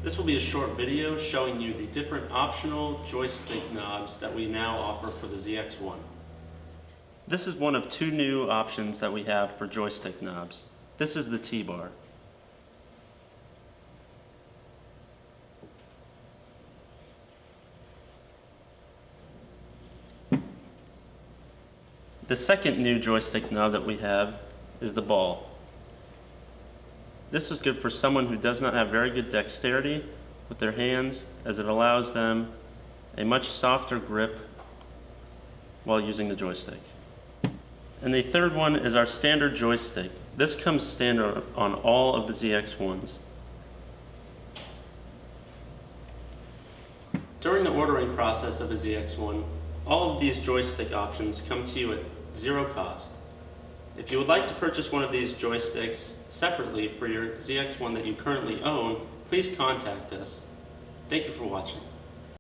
This will be a short video showing you the different optional joystick knobs that we now offer for the ZX-1. This is one of two new options that we have for joystick knobs. This is the T-bar. The second new joystick knob that we have is the ball. This is good for someone who does not have very good dexterity with their hands, as it allows them a much softer grip while using the joystick. And the third one is our standard joystick. This comes standard on all of the ZX-1s. During the ordering process of a ZX-1, all of these joystick options come to you at zero cost. If you would like to purchase one of these joysticks separately for your ZX-1 that you currently own, please contact us. Thank you for watching.